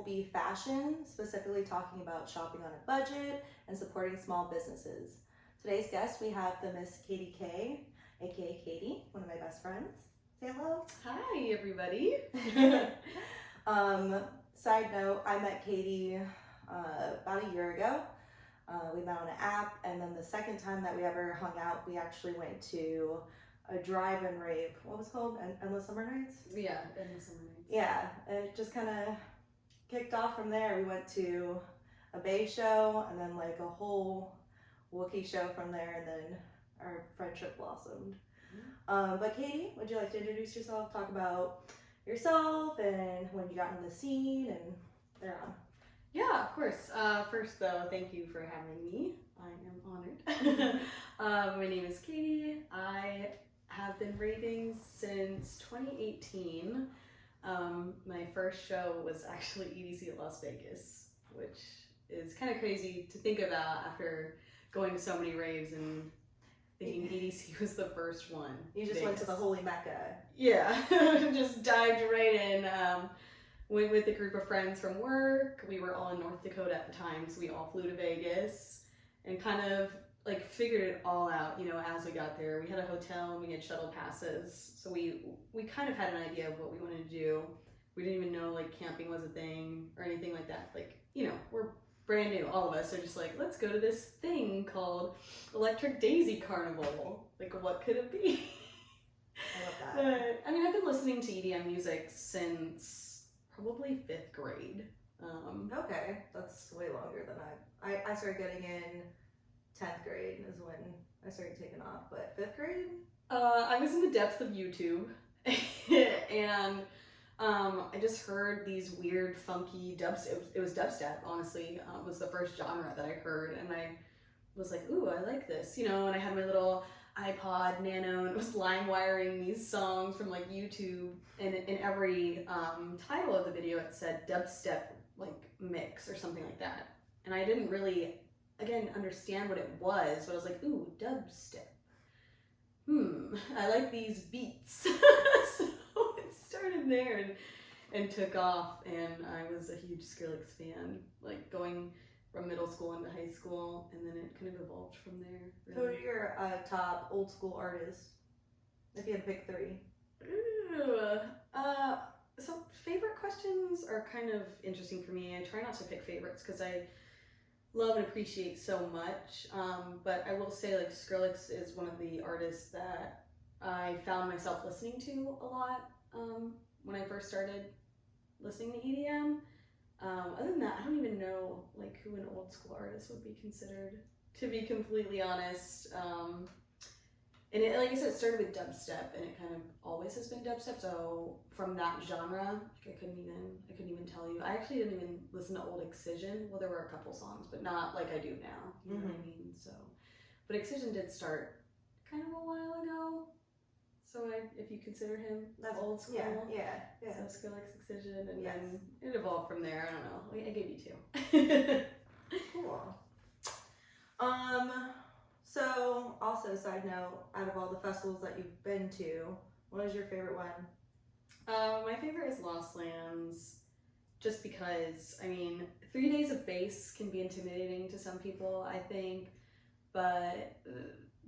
will be fashion, specifically talking about shopping on a budget and supporting small businesses. Today's guest, we have the Miss Katiekayy, aka Katie, one of my best friends. Say hello. Hi, everybody. Side note, I met Katie about a year ago. We met on an app, and then the second time that we ever hung out, we actually went to a drive-in rave. What was it called? Endless Summer Nights? Yeah, Endless Summer Nights. Yeah, it just kind of kicked off from there. We went to a Bay show, and then like a whole Wookiee show from there, and then our friendship blossomed. But Katie, would you like to introduce yourself, talk about yourself, and when you got into the scene, and thereon? Yeah, of course. First, though, thank you for having me. I am honored. My name is Katie. I have been raving since 2018. My first show was actually EDC at Las Vegas, which is kind of crazy to think about after going to so many raves and thinking EDC was the first one. You just went to the holy mecca. Yeah, just dived right in. Went with a group of friends from work. We were all in North Dakota at the time, so we all flew to Vegas and kind of like figured it all out, you know, as we got there. We had a hotel and we had shuttle passes, so we kind of had an idea of what we wanted to do. We didn't even know like camping was a thing or anything like that. Like, you know, we're brand new, all of us are just like, let's go to this thing called Electric Daisy Carnival. Like, what could it be? I love that. I mean, I've been listening to EDM music since probably 5th grade. Okay, that's way longer than I started getting in 10th grade is when I started taking off, but 5th grade? I was in the depths of YouTube and I just heard these weird funky dubstep. It was dubstep, honestly. Was the first genre that I heard, and I was like, ooh, I like this, you know, and I had my little iPod Nano and it was line wiring these songs from like YouTube, and in every title of the video it said dubstep like mix or something like that, and I didn't really again understand what it was, but I was like, ooh, dubstep, I like these beats. So it started there and took off, and I was a huge Skrillex fan, like going from middle school into high school, and then it kind of evolved from there. Who Really. are your top old school artists? If you had to pick 3. Ooh, so favorite questions are kind of interesting for me. I try not to pick favorites because I love and appreciate so much. But I will say like Skrillex is one of the artists that I found myself listening to a lot when I first started listening to EDM. Other than that, I don't even know like who an old school artist would be considered, to be completely honest. And it, like I said, it started with dubstep, and it kind of always has been dubstep. So from that genre, like I couldn't even tell you. I actually didn't even listen to old Excision. Well, there were a couple songs, but not like I do now. You know what I mean? So, but Excision did start kind of a while ago. So if you consider him old school, yeah. So Skrillex, Excision, and yes. then it evolved from there. I don't know. I gave you 2. Cool. So also side note, out of all the festivals that you've been to, what is your favorite one? My favorite is Lost Lands, just because, I mean, 3 days of bass can be intimidating to some people, I think, but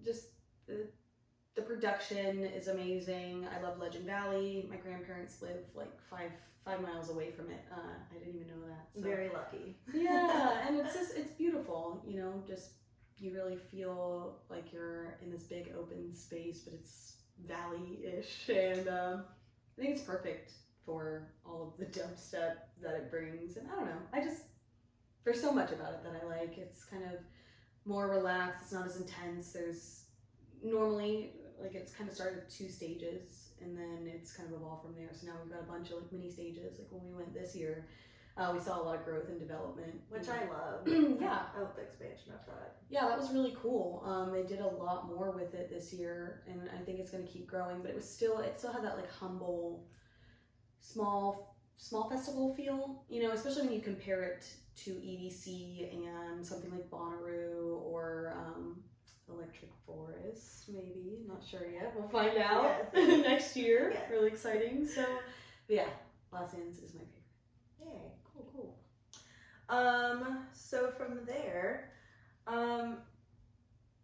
just the production is amazing. I love Legend Valley. My grandparents live like five miles away from it. I didn't even know that. So. Very lucky. Yeah, and it's beautiful, you know, just you really feel like you're in this big open space, but it's valley-ish, and I think it's perfect for all of the dubstep that it brings. And I don't know, there's so much about it that I like. It's kind of more relaxed, it's not as intense. There's normally, like, it's kind of started with 2 stages, and then it's kind of evolved from there. So now we've got a bunch of like mini stages. Like when we went this year, we saw a lot of growth and development, which I love. Yeah, I love the expansion of that. Yeah, that was really cool. They did a lot more with it this year, and I think it's going to keep growing. But it still had that like humble, small festival feel. You know, especially when you compare it to EDC and something like Bonnaroo or Electric Forest, maybe. Not sure yet. We'll find out next year. Yes. Really exciting. So, yeah, Lost Lands is my favorite. Yay, cool. So from there,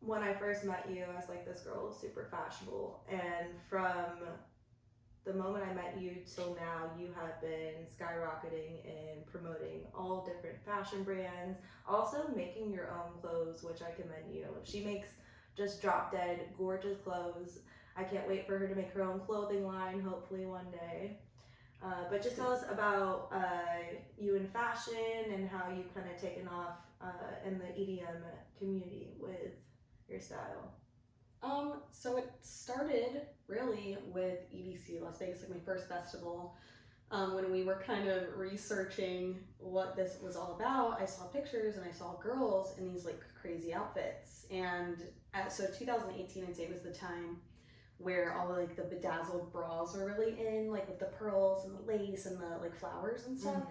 when I first met you, I was like, this girl is super fashionable. And from the moment I met you till now, you have been skyrocketing and promoting all different fashion brands, also making your own clothes, which I commend you. She makes just drop dead gorgeous clothes. I can't wait for her to make her own clothing line, hopefully one day. But just tell us about you in fashion and how you've kind of taken off in the EDM community with your style. So it started really with EDC Las Vegas, like my first festival. When we were kind of researching what this was all about, I saw pictures and I saw girls in these like crazy outfits. And so 2018, I'd say, was the time where all like the bedazzled bras were really in, like with the pearls and the lace and the like flowers and stuff.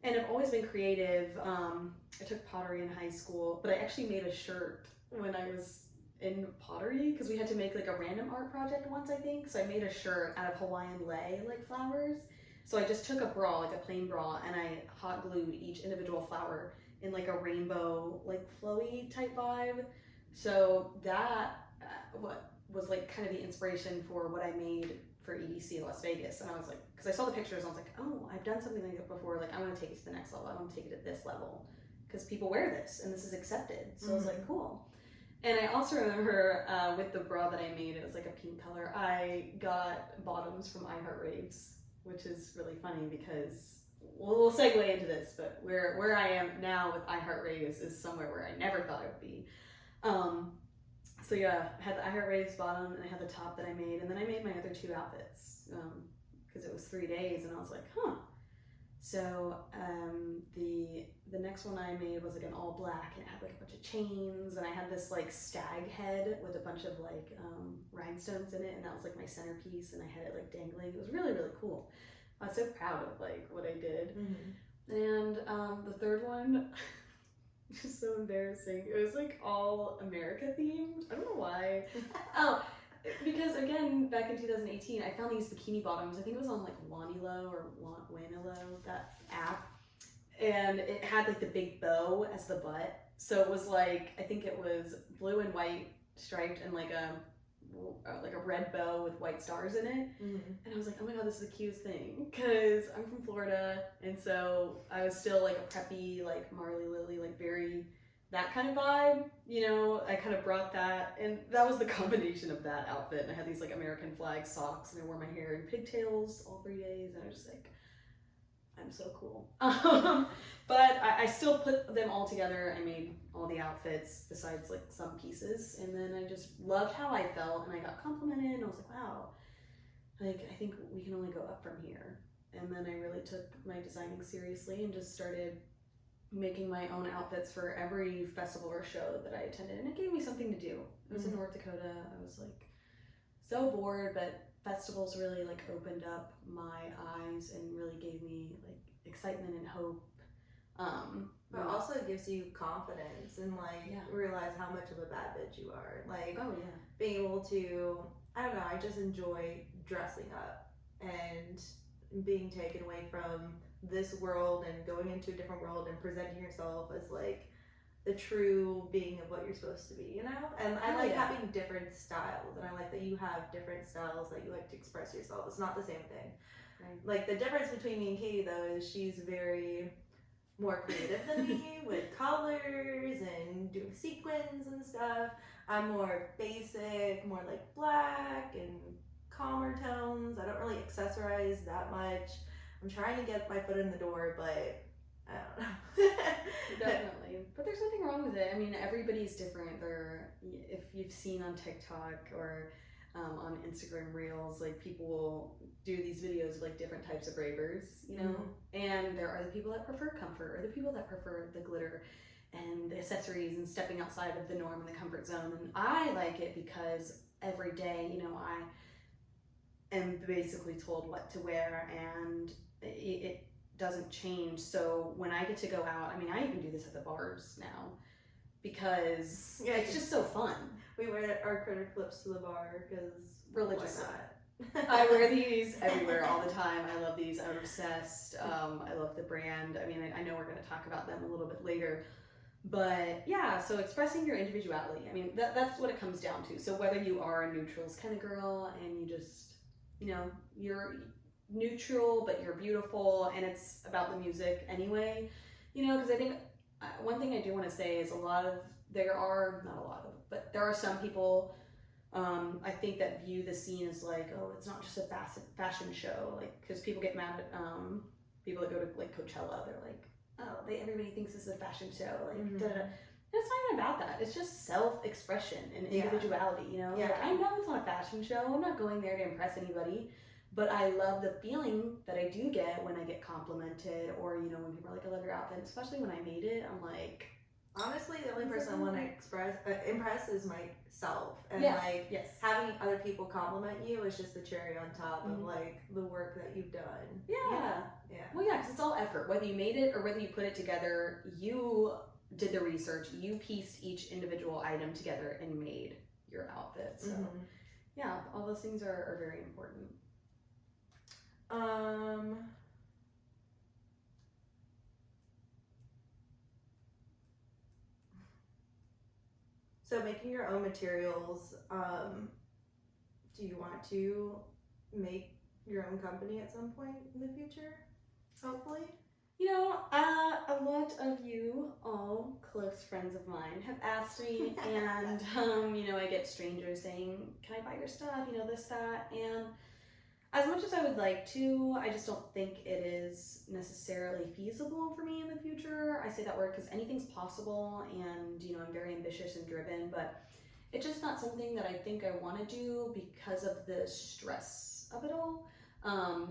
And I've always been creative. I took pottery in high school, but I actually made a shirt when I was in pottery because we had to make like a random art project once, I think. So I made a shirt out of Hawaiian lei, like flowers. So I just took a bra, like a plain bra, and I hot glued each individual flower in like a rainbow, like flowy type vibe. So that what was like kind of the inspiration for what I made for EDC Las Vegas. And I was like, because I saw the pictures and I was like, oh, I've done something like that before. Like I want to take it to the next level. I want to take it at this level because people wear this and this is accepted. So I was like, cool. And I also remember with the bra that I made, it was like a pink color. I got bottoms from Raves, which is really funny because we'll segue into this, but where I am now with Raves is somewhere where I never thought I would be. So yeah, I had the Raves bottom and I had the top that I made, and then I made my other two outfits because it was 3 days, and I was like, huh. So the next one I made was like an all black, and it had like a bunch of chains, and I had this like stag head with a bunch of like rhinestones in it, and that was like my centerpiece, and I had it like dangling. It was really, really cool. I was so proud of like what I did. And the third one, just so embarrassing. It was like all America themed. I don't know why. Because again, back in 2018, I found these bikini bottoms. I think it was on like Wanilo or Wanilo, that app. And it had like the big bow as the butt. So it was like, I think it was blue and white striped and like a red bow with white stars in it. And I was like, oh my god, this is the cutest thing. Because I'm from Florida. And so I was still like a preppy, like Marley Lily, like very that kind of vibe, you know. I kind of brought that, and that was the combination of that outfit. And I had these like American flag socks, and I wore my hair in pigtails all 3 days, and I was just like, I'm so cool. But I still put them all together. I made all the outfits besides like some pieces, and then I just loved how I felt, and I got complimented, and I was like, wow, like I think we can only go up from here. And then I really took my designing seriously and just started making my own outfits for every festival or show that I attended, and it gave me something to do. It was in North Dakota. I was like so bored, but festivals really like opened up my eyes and really gave me like excitement and hope. But also it gives you confidence and like realize how much of a bad bitch you are. Like being able to, I don't know, I just enjoy dressing up and being taken away from this world and going into a different world and presenting yourself as like the true being of what you're supposed to be, you know? And I like having different styles, and I like that you have different styles that you like to express yourself. It's not the same thing. Right. Like the difference between me and Katie though is she's very more creative than me with colors and doing sequins and stuff. I'm more basic, more like black and calmer tones. I don't really accessorize that much. I'm trying to get my foot in the door, but I don't know. Definitely. But there's nothing wrong with it. I mean, everybody's different. If you've seen on TikTok or on Instagram Reels, like people will do these videos of like different types of ravers, you know? And there are the people that prefer comfort, or the people that prefer the glitter and the accessories and stepping outside of the norm and the comfort zone. And I like it because every day, you know, I am basically told what to wear, and it doesn't change. So when I get to go out, I mean, I even do this at the bars now because it's just so fun. We wear our critter clips to the bar because religiously. I wear these everywhere all the time. I love these. I'm obsessed. I love the brand. I mean, I know we're going to talk about them a little bit later. But yeah, so expressing your individuality. I mean, that's what it comes down to. So whether you are a neutrals kind of girl and you just, you know, you're neutral, but you're beautiful and it's about the music anyway, you know, because I think one thing I do want to say is there are some people I think that view the scene as like, oh, it's not just a fashion show, like, because people get mad at people that go to like Coachella. They're like, oh, everybody thinks this is a fashion show, like, da da. And it's not even about that. It's just self-expression and individuality. You know, like, I know it's not a fashion show. I'm not going there to impress anybody, but I love the feeling that I do get when I get complimented, or you know, when people are like, I love your outfit, especially when I made it. I'm like. Honestly, the only person I want to impress is myself, and like having other people compliment you is just the cherry on top of like the work that you've done. Yeah. Well, yeah, because it's all effort. Whether you made it or whether you put it together, you did the research. You pieced each individual item together and made your outfit. So, yeah, all those things are very important. So making your own materials, do you want to make your own company at some point in the future? Hopefully. You know, a lot of you, all close friends of mine, have asked me, and you know, I get strangers saying, "Can I buy your stuff?" You know, this, that, and as much as I would like to, I just don't think it is necessarily feasible for me in the future. I say that word because anything's possible, and you know, I'm very ambitious and driven, but it's just not something that I think I want to do because of the stress of it all.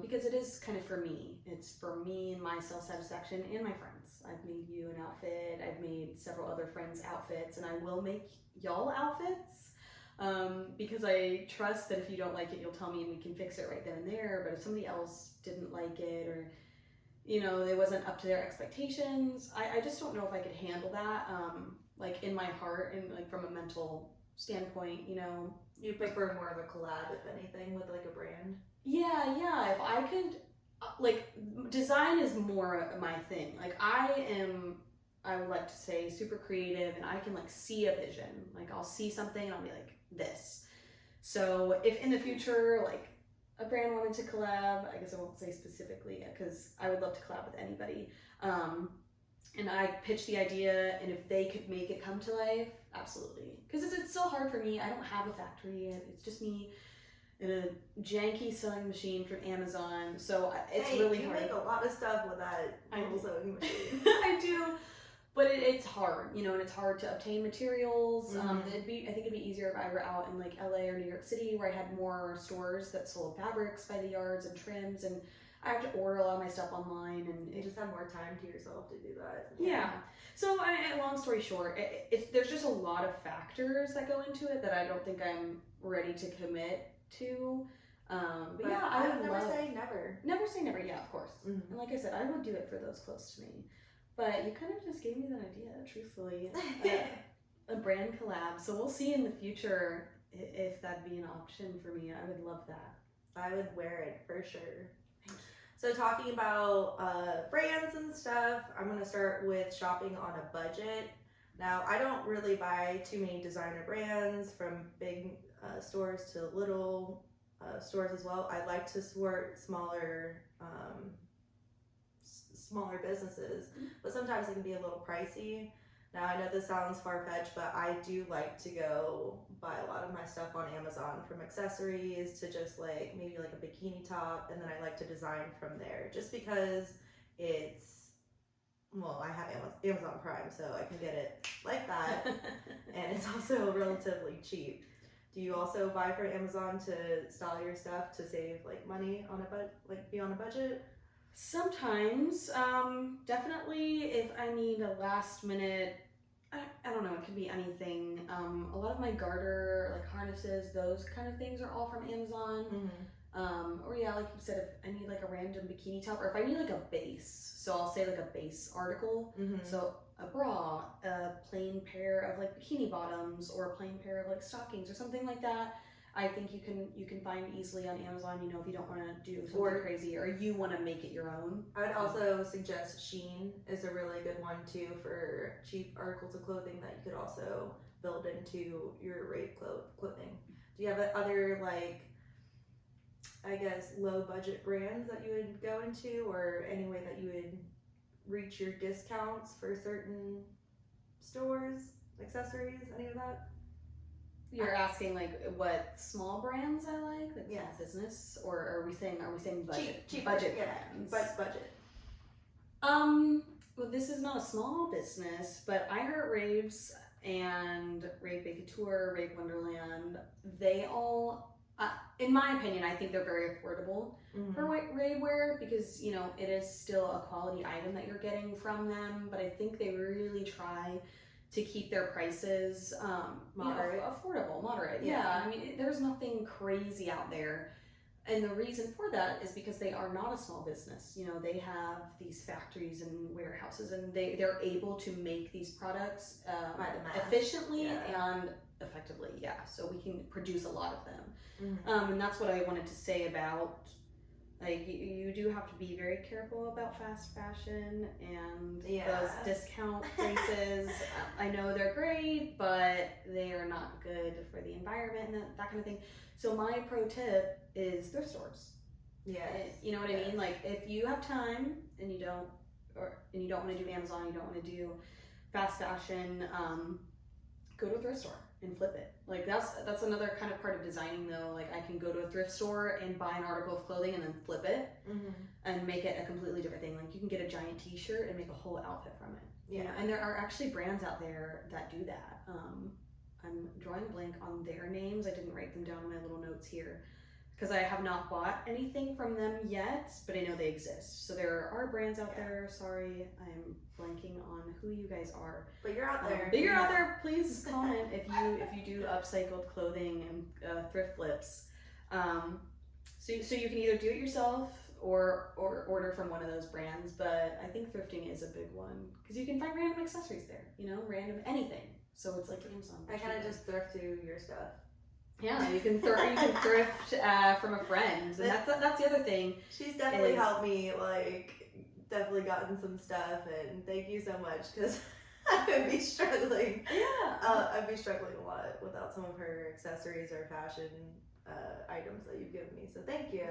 Because it is kind of for me. It's for me and my self-satisfaction and my friends. I've made you an outfit. I've made several other friends outfits, and I will make y'all outfits. Because I trust that if you don't like it, you'll tell me and we can fix it right then and there. But if somebody else didn't like it, or you know, it wasn't up to their expectations, I just don't know if I could handle that. Like in my heart and like from a mental standpoint, you know. You prefer more of a collab, if anything, with like a brand? Yeah. If I could, like, design is more my thing. Like, I would like to say, super creative, and I can like see a vision. Like, I'll see something and I'll be like, this. So if in the future, like, a brand wanted to collab, I guess I won't say specifically because I would love to collab with anybody. And I pitch the idea, and if they could make it come to life, absolutely. Because it's so hard for me. I don't have a factory. It's just me in a janky sewing machine from Amazon. So it's really hard. You make a lot of stuff with that little sewing machine. I do. But it's hard, you know, and it's hard to obtain materials. I think it'd be easier if I were out in like LA or New York City, where I had more stores that sold fabrics by the yards and trims, and I have to order a lot of my stuff online, and you just have more time to yourself to do that. Yeah. So, long story short, there's just a lot of factors that go into it that I don't think I'm ready to commit to. But yeah, I would never say never. Never say never. Yeah, of course. And like I said, I would do it for those close to me. But you kind of just gave me that idea, truthfully. A brand collab. So we'll see in the future if that'd be an option for me. I would love that. I would wear it for sure. So talking about brands and stuff, I'm going to start with shopping on a budget. Now, I don't really buy too many designer brands, from big stores to little stores as well. I like to support smaller businesses, but sometimes it can be a little pricey. Now, I know this sounds far-fetched, but I do like to go buy a lot of my stuff on Amazon, from accessories to just like maybe like a bikini top, and then I like to design from there, just because I have Amazon Prime, so I can get it like that, and it's also relatively cheap. Do you also buy from Amazon to style your stuff to save like money on be on a budget? Sometimes, definitely if I need a last minute, I don't know, it could be anything. A lot of my garter, like harnesses, those kind of things are all from Amazon. Or yeah, like you said, if I need like a random bikini top, or if I need like a base, so I'll say like a base article. So a bra, a plain pair of like bikini bottoms, or a plain pair of like stockings or something like that. I think you can find easily on Amazon, you know, if you don't want to do something Or- crazy or you want to make it your own. I would also suggest Shein is a really good one too for cheap articles of clothing that you could also build into your rave clothing. Do you have other, like, I guess, low budget brands that you would go into, or any way that you would reach your discounts for certain stores, accessories, any of that? You're asking like what small brands I like Yes. small business, or are we saying budget? Cheap budget yeah, brands. budget. Well, this is not a small business, but I Heart Raves and Rave Couture, Rave Wonderland, they all, in my opinion, I think they're very affordable for rave wear, because, you know, it is still a quality item that you're getting from them, but I think they really try to keep their prices Moderate. affordable, moderate. Yeah. I mean, there's nothing crazy out there. And the reason for that is because they are not a small business. You know, they have these factories and warehouses, and they're able to make these products By the mass. efficiently Yeah. and effectively. Yeah, so we can produce a lot of them. Mhm. And that's what I wanted to say about, like, you do have to be very careful about fast fashion and Yeah. those discount prices. I know they're great, but they are not good for the environment and that kind of thing. So my pro tip is thrift stores. Yes. You know what I Yes. mean? Like, if you have time and you don't want to do Amazon, you don't want to do fast fashion, go to a thrift store and flip it. Like, that's another kind of part of designing, though. Like, I can go to a thrift store and buy an article of clothing and then flip it and make it a completely different thing. Like, you can get a giant t-shirt and make a whole outfit from it. Yeah. You know? And there are actually brands out there that do that. I'm drawing a blank on their names. I didn't write them down in my little notes here because I have not bought anything from them yet, but I know they exist. So there are brands out there. Sorry, I'm blanking on who you guys are. But you're out there. But you're out there. Please comment if you do upcycled clothing and thrift flips. So you can either do it yourself or order from one of those brands. But I think thrifting is a big one because you can find random accessories there. You know, random anything. So it's like Amazon. I kind of just thrift through your stuff. Yeah, you can thrift from a friend, and that's the other thing. She's definitely helped me, like, definitely gotten some stuff, and thank you so much, because I would be struggling. Yeah. I'd be struggling a lot without some of her accessories or fashion items that you've given me. So thank you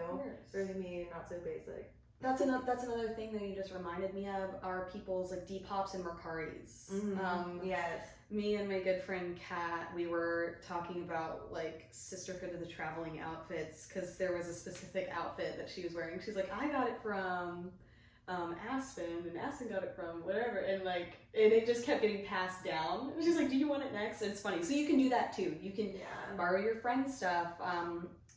for giving me not so basic. That's another thing that you just reminded me of are people's like Depop's and Mercaris. Yes. Me and my good friend Kat, we were talking about like sisterhood of the traveling outfits because there was a specific outfit that she was wearing. She's like, I got it from Aspen, and Aspen got it from whatever, and it just kept getting passed down. And she's like, do you want it next? And it's funny. So you can do that too. You can borrow your friend's stuff.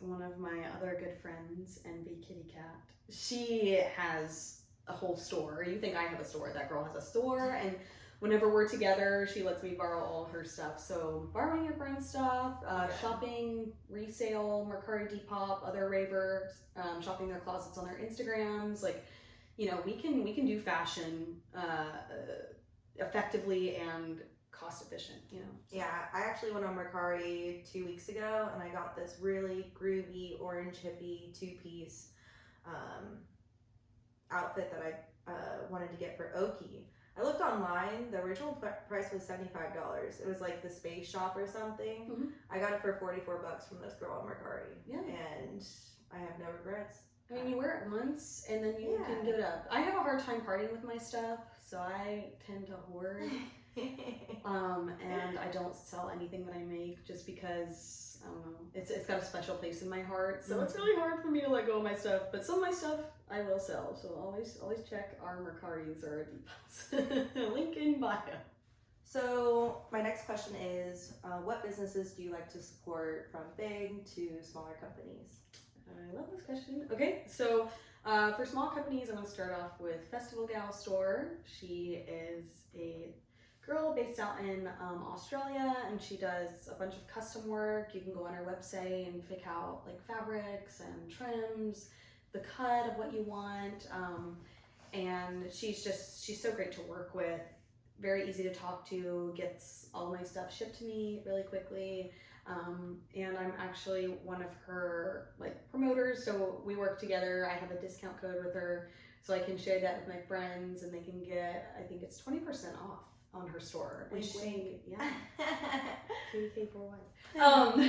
One of my other good friends, NB Kitty Cat, she has a whole store. You think I have a store? That girl has a store, and whenever we're together, she lets me borrow all her stuff. So borrowing your friend's stuff, shopping, resale, Mercari, Depop, other ravers, shopping their closets on their Instagrams. Like, you know, we can do fashion effectively and cost efficient, you know. So. Yeah, I actually went on Mercari 2 weeks ago, and I got this really groovy orange hippie two-piece outfit that I wanted to get for Oki. I looked online. The original price was $75. It was like the Space Shop or something. Mm-hmm. I got it for $44 from this girl on Mercari. Yeah. And I have no regrets. I mean, you wear it once and then you can give it up. I have a hard time parting with my stuff, so I tend to hoard. And I don't sell anything that I make just because, I don't know, it's got a special place in my heart. So it's really hard for me to let go of my stuff. But some of my stuff I will sell. So always check our Mercaris or our Depops. Link in bio. So my next question is, what businesses do you like to support from big to smaller companies? I love this question. Okay, so for small companies, I'm going to start off with Festival Gal Store. She is a girl based out in Australia, and she does a bunch of custom work. You can go on her website and pick out like fabrics and trims, the cut of what you want, and she's so great to work with. Very easy to talk to. Gets all my stuff shipped to me really quickly. And I'm actually one of her like promoters, so we work together. I have a discount code with her, so I can share that with my friends, and they can get, I think it's 20% off on her store. And yeah, Katiekayy.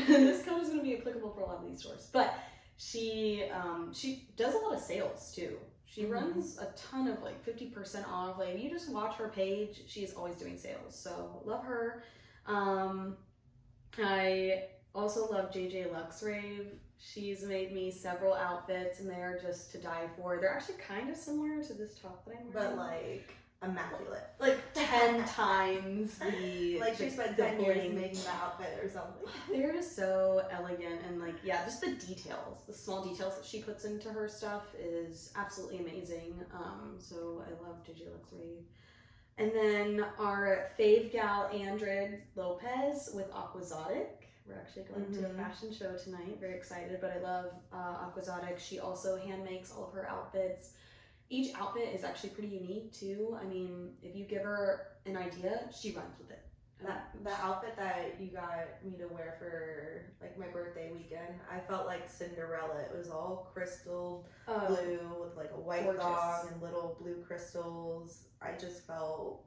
This code is going to be applicable for a lot of these stores, but she does a lot of sales too. She runs a ton of like 50% off. Like if you just watch her page, she's always doing sales. So love her. I also love JJ Lux Rave. She's made me several outfits, and they are just to die for. They're actually kind of similar to this top that I'm wearing, but like immaculate, like 10 times the like she spent 10 years making the outfit or something. They're just so elegant, and like, yeah, just the details, the small details that she puts into her stuff is absolutely amazing. So I love JJ Lux Rave. And then our fave gal, Andrid Lopez with Aquazotic. We're actually going to a fashion show tonight. Very excited, but I love Aquazotic. She also hand makes all of her outfits. Each outfit is actually pretty unique too. I mean, if you give her an idea, she runs with it. The outfit that you got me to wear for like my birthday weekend, I felt like Cinderella. It was all crystal blue with like a white thong and little blue crystals. I just felt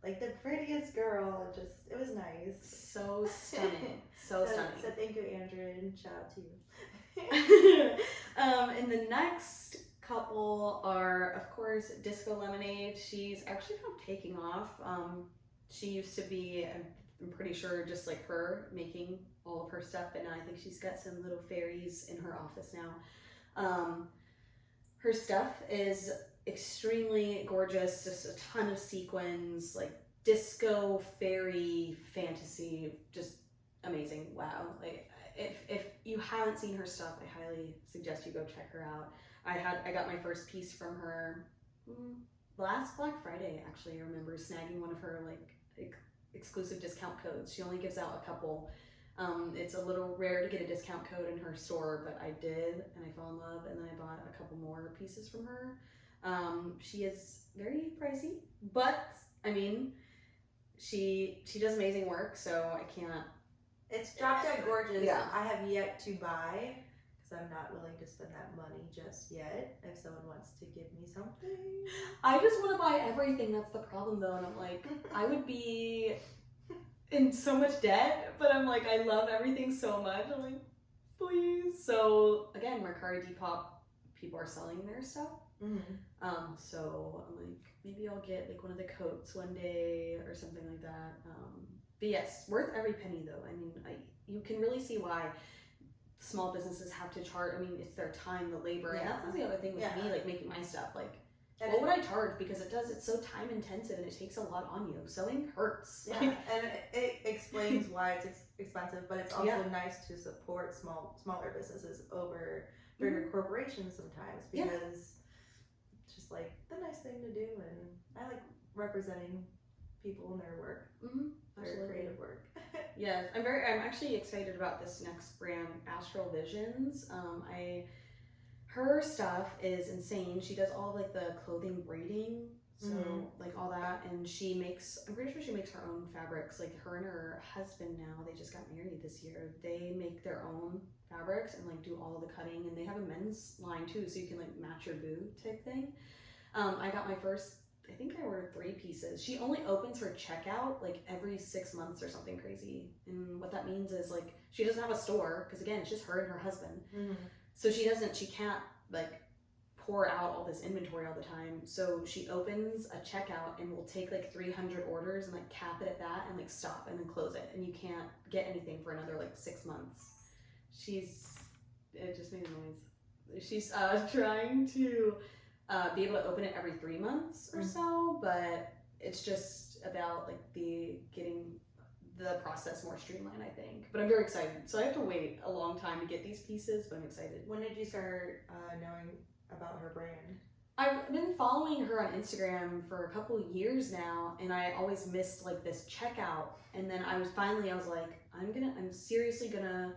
like the prettiest girl. It was nice. So stunning. So stunning. So thank you, Andrew, and shout out to you. And the next couple are, of course, Disco Lemonade. She's actually kind of taking off. She used to be, I'm pretty sure, just like her, making all of her stuff, but now I think she's got some little fairies in her office now. Her stuff is extremly gorgeous, just a ton of sequins, like disco, fairy, fantasy, just amazing. Wow. Like if you haven't seen her stuff, I highly suggest you go check her out. I got my first piece from her last Black Friday, actually. I remember snagging one of her like exclusive discount codes. She only gives out a couple. It's a little rare to get a discount code in her store, but I did, and I fell in love, and then I bought a couple more pieces from her. She is very pricey, but I mean, she does amazing work, so I can't. It's drop dead gorgeous. Yeah. I have yet to buy, because I'm not willing to spend that money just yet. If someone wants to give me something, I just want to buy everything. That's the problem, though, and I'm like, I would be in so much debt, but I'm like, I love everything so much. I'm like, please. So again, Mercari Depop, people are selling their stuff. So I'm like, maybe I'll get like one of the coats one day or something like that. But yes, worth every penny though. I mean, you can really see why small businesses have to charge. I mean, it's their time, the labor, and that's the other thing with me, like making my stuff. Like, what would I charge? Because it's so time intensive and it takes a lot on you. Sewing hurts. Yeah, and it explains why it's expensive, but it's also nice to support smaller businesses over bigger corporations sometimes, because it's just like the nice thing to do, and I like representing people in their work, their creative work. Yes, I'm actually excited about this next brand, Astral Visions. Her stuff is insane. She does all of like the clothing braiding, so like all that, and I'm pretty sure she makes her own fabrics. Like her and her husband now, they just got married this year. They make their own fabrics and like do all the cutting, and they have a men's line too, so you can like match your boob type thing. I got my first, I think I ordered 3 pieces. She only opens her checkout like every 6 months or something crazy. And what that means is like, she doesn't have a store, because again, it's just her and her husband. So she can't like pour out all this inventory all the time. So she opens a checkout and will take like 300 orders and like cap it at that and like stop and then close it. And you can't get anything for another like 6 months. It just made a noise. She's trying to be able to open it every 3 months or so, but it's just about like getting the process more streamlined, I think. But I'm very excited. So I have to wait a long time to get these pieces, but I'm excited. When did you start knowing about her brand? I've been following her on Instagram for a couple of years now, and I always missed like this checkout. And then I was like, I'm seriously gonna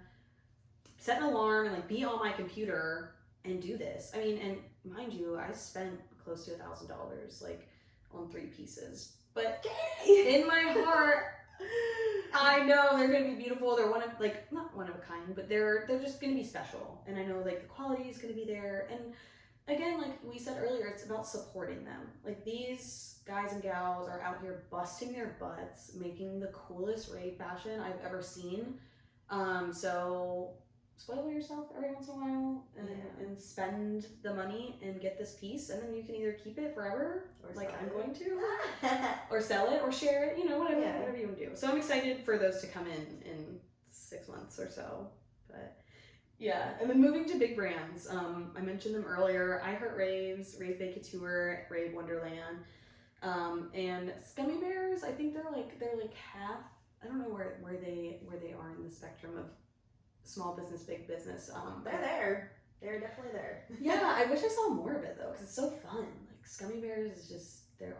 set an alarm and like be on my computer and do this. I mean, and mind you, I spent close to $1,000 like on 3 pieces, but in my heart, I know they're gonna be beautiful. They're not one of a kind, but they're just gonna be special. And I know like the quality is gonna be there. And again, like we said earlier, it's about supporting them. Like these guys and gals are out here busting their butts, making the coolest rave fashion I've ever seen. So spoil yourself every once in a while and spend the money and get this piece, and then you can either keep it forever, or like I'm going to, or sell it or share it, whatever you want to do. So I'm excited for those to come in 6 months or so. But yeah, and then moving to big brands. I mentioned them earlier. I Heart Raves, Rave Couture, Rave Wonderland, and Scummy Bears. I think they're like half. I don't know where they are in the spectrum of small business, big business. They're there. They're definitely there. Yeah, I wish I saw more of it though, because it's so fun. Like Scummy Bears is just they're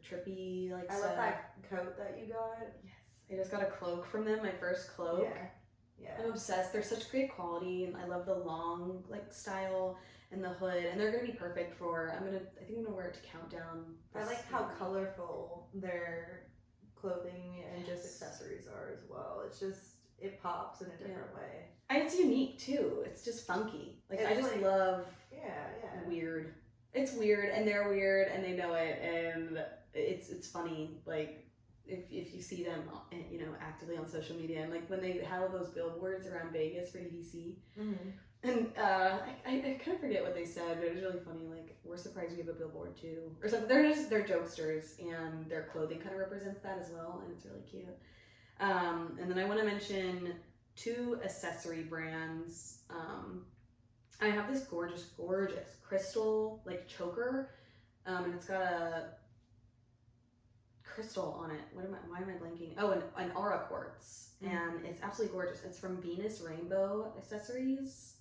trippy like. I love that coat that you got. Yes, I just got a cloak from them. My first cloak. Yeah. I'm obsessed. They're such great quality, and I love the long style and the hood. And they're gonna be perfect for. I think I'm gonna wear it to countdown. I like how colorful their clothing and just accessories are as well. It's just it pops in a different way. And it's unique too. It's just funky. I just love weird. It's weird, and they're weird, and they know it, and it's funny. Like if you see them, actively on social media, and like when they have those billboards around Vegas for EDC, and I kind of forget what they said, but it was really funny. Like, we're surprised we have a billboard too, or something. They're jokesters, and their clothing kind of represents that as well, and it's really cute. And then I want to mention 2 accessory brands. I have this gorgeous crystal choker, and it's got a crystal on it. Why am I blanking? Oh, an aura quartz, and it's absolutely gorgeous. It's from Venus Rainbow Accessories.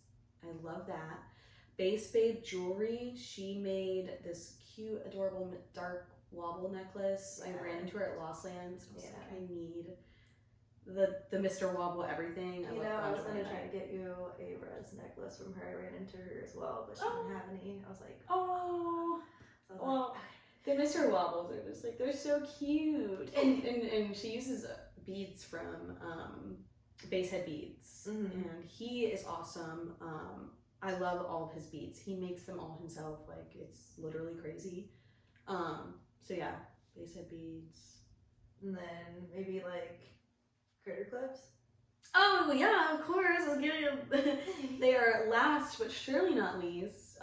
I love that. Base Babe Jewelry. She made this cute, adorable dark wobble necklace. I ran into her at Lost Lands. I was like, I need the Mr. Wobble everything. I was gonna try to get you a res necklace from her. I ran into her as well, but she didn't have any. I was like, the Mr. Wobbles are just they're so cute, and she uses beads from Basehead Beads, and he is awesome. I love all of his beads. He makes them all himself. It's literally crazy. So yeah, Basehead Beads, and then maybe critter clips. Oh yeah, of course. I'll give you. They are last but surely not least.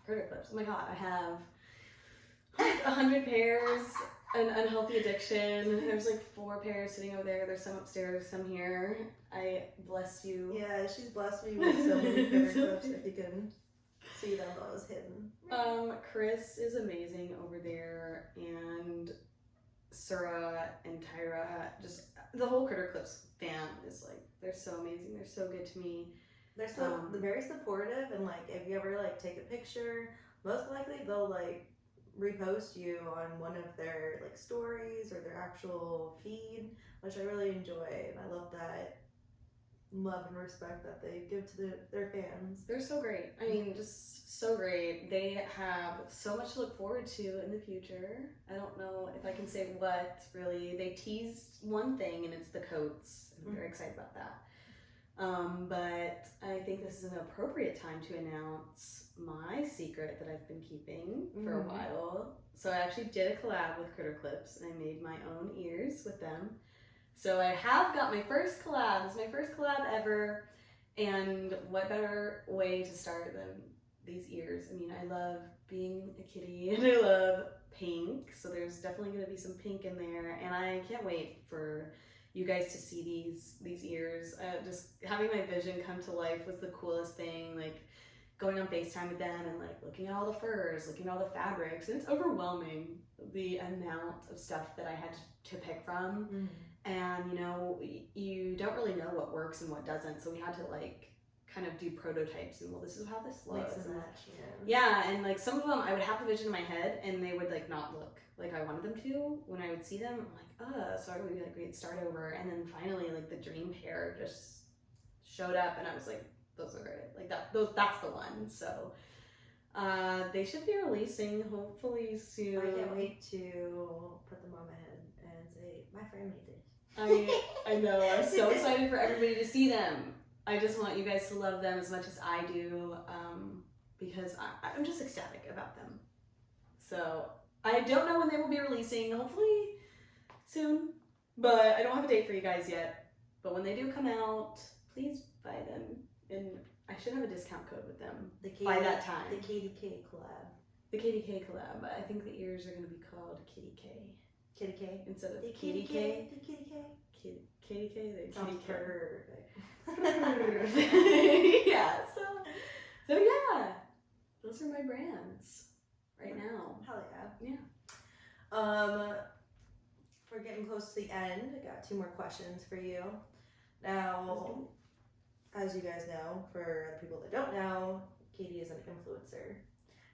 Critter clips. Oh my god, I have 100 pairs. An unhealthy addiction. There's 4 pairs sitting over there. There's some upstairs, some here. I bless you. Yeah, she's blessed me with so many critter clips. If you can see them, those hidden. Chris is amazing over there, and Sura and Tyra, just the whole Critter Clips fam is they're so amazing. They're so good to me. They're so very supportive, and if you ever take a picture, most likely they'll repost you on one of their stories or their actual feed, which I really enjoy, and I love that love and respect that they give to their fans. They're so great. I mean, just so great. They have so much to look forward to in the future. I don't know if I can say what, really. They teased one thing, and it's the coats. I'm very excited about that. But I think this is an appropriate time to announce my secret that I've been keeping for a while. So I actually did a collab with Critter Clips, and I made my own ears with them. So I have got my first collab. It's my first collab ever, and what better way to start than these ears? I mean, I love being a kitty, and I love pink, so there's definitely going to be some pink in there, and I can't wait for you guys to see these ears. Just having my vision come to life was the coolest thing. Going on FaceTime with them and looking at all the furs, looking at all the fabrics, and it's overwhelming the amount of stuff that I had to pick from. And you don't really know what works and what doesn't, so we had to kind of do prototypes and this is how this looks. Mix and match, and some of them I would have the vision in my head and they would not look like I wanted them to. When I would see them, I'm so I would be we'd start over, and then finally the dream pair just showed up, and I was those are it. That's the one. So they should be releasing hopefully soon. I can't wait to put them on my head and say, my friend made this. I know, I'm so excited for everybody to see them. I just want you guys to love them as much as I do, because I'm just ecstatic about them. So I don't know when they will be releasing, hopefully soon, but I don't have a date for you guys yet. But when they do come out, please buy them, and I should have a discount code with them by that time. The Katiekayy collab. The Katiekayy collab. I think the ears are going to be called Katiekayy. Katiekayy? Instead of The Katiekayy. The Katiekayy? Katiekayy? Sounds Perfect. Yeah, so yeah. Those are my brands right now. Hell yeah. Yeah. We're getting close to the end. I got 2 more questions for you. Now, as you guys know, for the people that don't know, Katie is an influencer.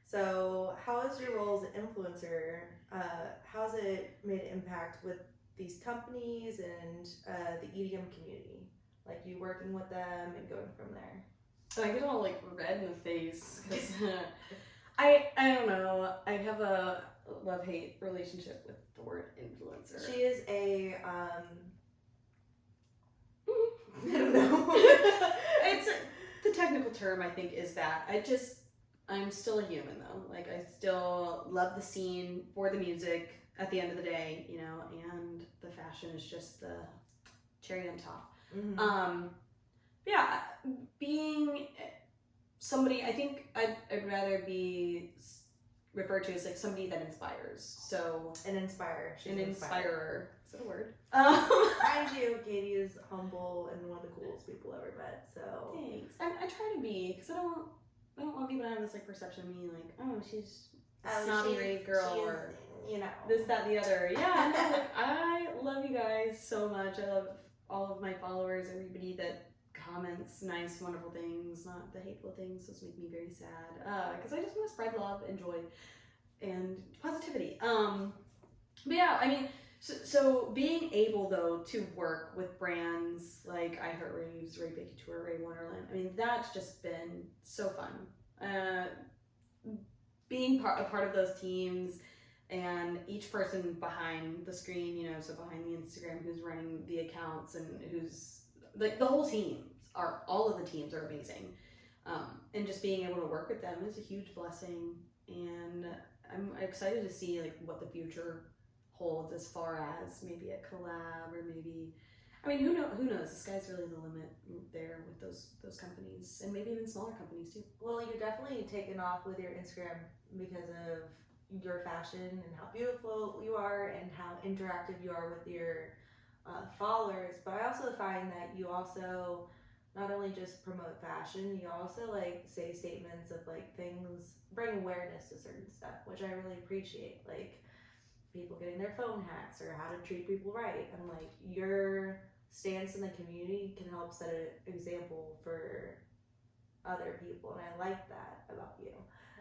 So how has your role as an influencer, how's it made an impact with these companies and the EDM community? Like you working with them and going from there? So I get all like red in the face because I don't know. I have a love-hate relationship with the word influencer. She is a I don't know. It's the technical term, I think, is that I'm still a human though. Like I still love the scene for the music at the end of the day, you know, and the fashion is just the cherry on top. Mm-hmm. Yeah, being somebody, I think I'd rather be referred to as like somebody that inspires. So An inspirer. She's an inspirer. Is that a word? Mind you, Katie is humble and one of the coolest people I've ever met. So Thanks. I try to be, because I don't want people to have this like perception of me like, oh, she's a snobby rave girl or you know this, that, the other. Yeah, no, like I love you guys so much. I love all of my followers, everybody that comments nice, wonderful things, not the hateful things. Those make me very sad. Because I just want to spread love and joy and positivity. But yeah, I mean, so being able though to work with brands like I Heart Raves, Rave Tour, Rave Wonderland, I mean that's just been so fun. Being a part of those teams and each person behind the screen, you know, so behind the Instagram, who's running the accounts and who's like the whole team, all of the teams are amazing. And just being able to work with them is a huge blessing, and I'm excited to see like what the future holds as far as maybe a collab or maybe, I mean, who knows? The sky's really the limit there with those companies, and maybe even smaller companies too. Well, you're definitely taken off with your Instagram because of your fashion and how beautiful you are and how interactive you are with your followers. But I also find that you also not only just promote fashion, you also like say statements of like things, bring awareness to certain stuff, which I really appreciate. Like people getting their phone hacks or how to treat people right, and like your stance in the community can help set an example for other people, and I like that about you.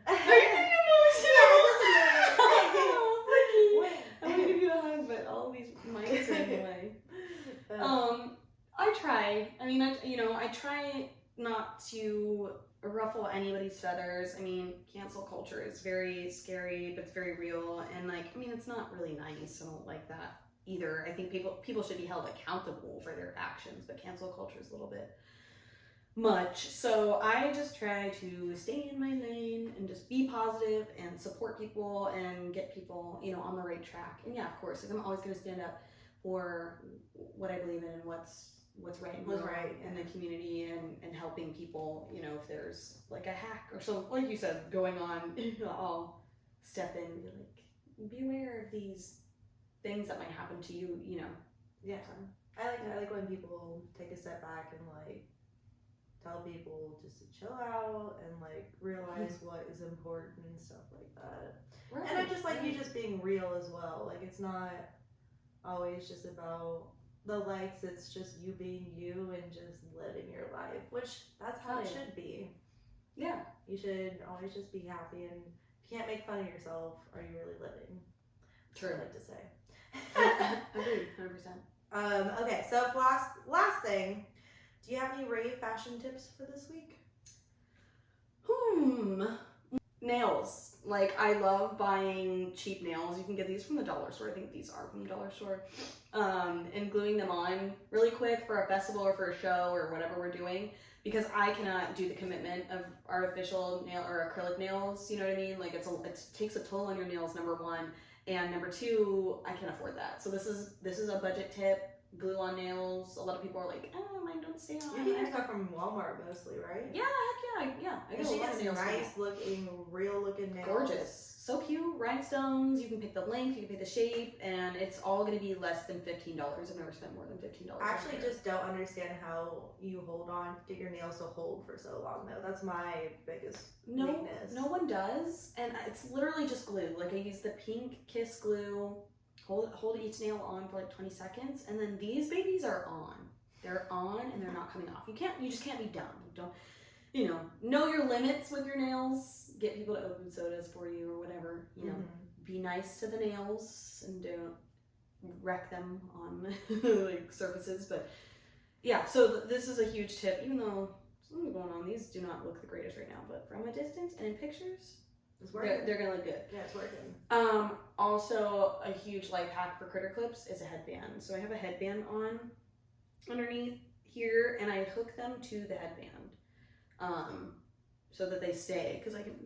Are you getting emotional? I'm gonna give you a hug, but all these mics are in the way. I try. I mean, I try not to ruffle anybody's feathers. I mean, cancel culture is very scary, but it's very real, and like, I mean, it's not really nice. I don't like that either. I think people should be held accountable for their actions, but cancel culture is a little bit much. So I just try to stay in my lane and just be positive and support people and get people, you know, on the right track. And yeah, of course, like, I'm always going to stand up for what I believe in and what's right and wrong in the community, and helping people, you know, if there's like a hack or so, like you said, going on, I'll step in and be like, be aware of these things that might happen to you, you know. Yeah, I like when people take a step back and like tell people just to chill out and like realize what is important and stuff like that. Right. And I just like you just being real as well. Like it's not always just about the likes, it's just you being you and just living your life, which that's how it should be. Yeah. You should always just be happy, and if you can't make fun of yourself, are you really living? True. I like to say. Agreed, 100%. Okay, so last thing, do you have any rave fashion tips for this week? Nails. Like, I love buying cheap nails. You can get these from the dollar store. I think these are from the dollar store. And gluing them on really quick for a festival or for a show or whatever we're doing, because I cannot do the commitment of artificial nail or acrylic nails. You know what I mean? Like, it takes a toll on your nails, number one, and number two, I can't afford that. So this is a budget tip. Glue on nails. A lot of people are like, oh, mine don't stay on. You get your stuff from Walmart mostly, right? Yeah, heck yeah. I And get a she lot of gets nails. nice looking, real looking nails. Gorgeous. So cute. Rhinestones. You can pick the length, you can pick the shape, and it's all going to be less than $15. I've never spent more than $15. I actually just don't understand how you hold on, get your nails to hold for so long though. That's my biggest weakness. No one does. And it's literally just glue. Like, I use the pink Kiss glue. Hold each nail on for like 20 seconds, and then these babies are on. They're on and they're not coming off. You just can't be dumb. Don't, know your limits with your nails. Get people to open sodas for you or whatever. Be nice to the nails and don't wreck them on like surfaces. But yeah, so this is a huge tip. Even though something's going on, these do not look the greatest right now, but from a distance and in pictures, they're gonna look good. Yeah, it's working. Also, a huge life hack for critter clips is a headband. So I have a headband on underneath here, and I hook them to the headband, so that they stay, because I can.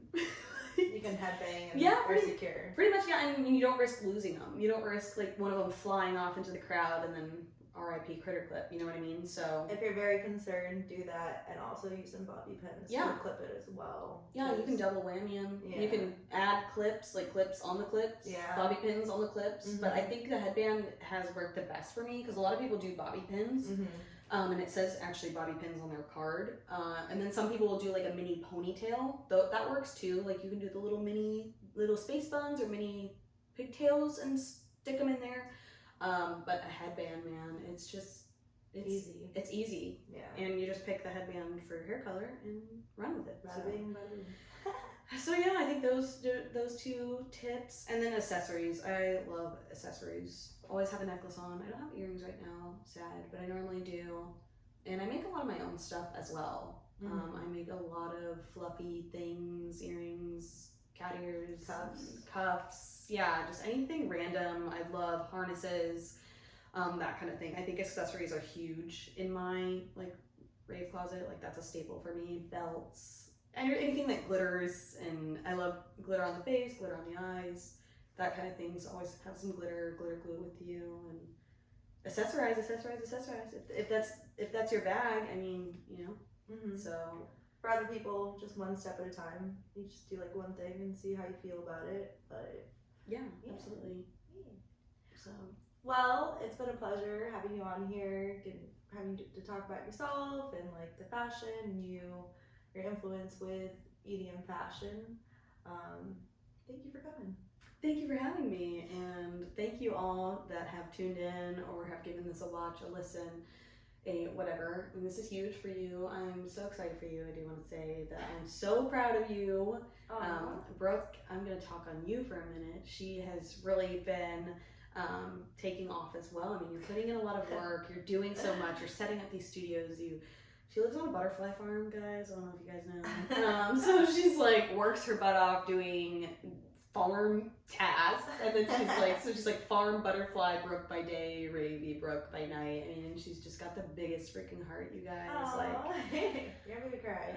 You can headbang and they're secure. Pretty much, yeah, and you don't risk losing them. You don't risk like one of them flying off into the crowd and then RIP critter clip. You know what I mean? So if you're very concerned, do that, and also use some bobby pins to clip it as well. Yeah, you can double whammy them. Yeah. You can add clips, like clips on the clips, bobby pins on the clips. Mm-hmm. But I think the headband has worked the best for me, because a lot of people do bobby pins. Mm-hmm. And it says actually bobby pins on their card. And then some people will do like a mini ponytail. Though that works too. Like, you can do the little space buns or mini pigtails and stick them in there. But a headband, man, it's easy. It's easy. Yeah. And you just pick the headband for your hair color and run with it. Bada bing, bada bing. So yeah, I think those two tips, and then accessories. I love accessories. Always have a necklace on. I don't have earrings right now, sad, but I normally do. And I make a lot of my own stuff as well. Mm-hmm. I make a lot of fluffy things, earrings, cat ears, cuffs. Yeah, just anything random. I love harnesses, that kind of thing. I think accessories are huge in my like rave closet. Like, that's a staple for me. Belts. And anything that glitters, and I love glitter on the face, glitter on the eyes, that kind of things. Always have some glitter glue with you, and accessorize. If that's your bag, I mean, Mm-hmm. So for other people, just one step at a time. You just do like one thing and see how you feel about it. But yeah. Absolutely. Yeah. So, well, it's been a pleasure having you on here, having to talk about yourself and like the fashion and your influence with EDM fashion. Thank you for coming. Thank you for having me, and thank you all that have tuned in or have given this a watch, a listen, a whatever. And this is huge for you. I'm so excited for you. I do want to say that I'm so proud of you. Brooke, I'm going to talk on you for a minute. She has really been taking off as well. I mean, you're putting in a lot of work. You're doing so much. You're setting up these studios. She lives on a butterfly farm, guys. I don't know if you guys know. So she's like works her butt off doing farm tasks, and then she's like farm butterfly Brooke by day, ravey Brooke by night. I mean, she's just got the biggest freaking heart, you guys. Aww. Like, you're gonna cry.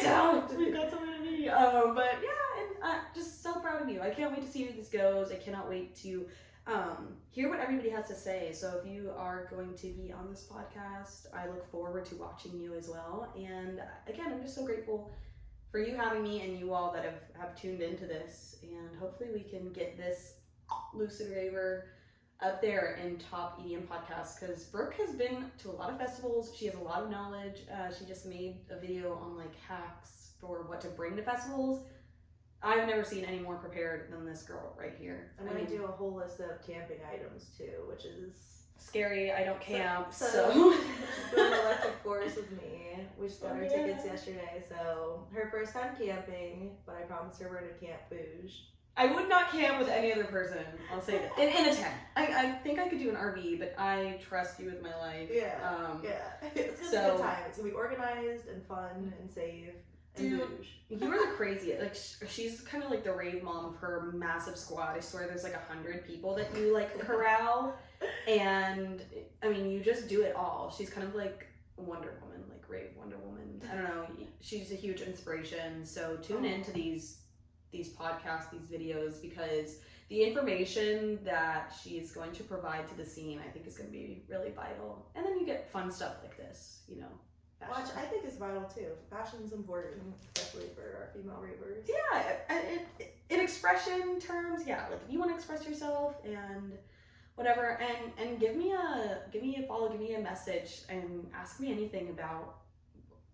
Don't. We've got someone to meet. But yeah, and just so proud of you. I can't wait to see where this goes. I cannot wait to hear what everybody has to say. So if you are going to be on this podcast, I look forward to watching you as well. And again, I'm just so grateful for you having me, and you all that have tuned into this. And hopefully we can get this Lucid Raver up there in top EDM podcasts, because Brooke has been to a lot of festivals. She has a lot of knowledge. She just made a video on like hacks for what to bring to festivals. I've never seen any more prepared than this girl right here. I'm going to do a whole list of camping items too, which is scary. I don't camp, so doing electric forest with me. We just got our tickets yesterday, so her first time camping, but I promised her we're going to Camp Bouge. I would not camp with any other person. I'll say that. In a tent. I think I could do an RV, but I trust you with my life. Yeah. It's gonna be a good time. It's gonna be organized and fun and safe. Dude, you are the craziest. Like, she's kind of like the rave mom of her massive squad. I swear there's like 100 people that you like corral. And I mean, you just do it all. She's kind of like Wonder Woman, like rave Wonder Woman. I don't know. She's a huge inspiration. So tune into these podcasts, these videos, because the information that she's going to provide to the scene, I think, is going to be really vital. And then you get fun stuff like this, you know. Fashion. Which I think is vital too. Fashion's important, especially for our female ravers. Yeah, in expression terms, yeah. Like if you want to express yourself and whatever, and give me a follow, give me a message, and ask me anything about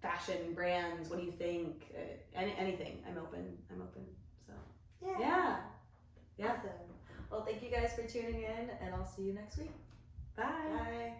fashion brands. What do you think? Anything. I'm open. So yeah. Awesome. Well, thank you guys for tuning in, and I'll see you next week. Bye. Bye.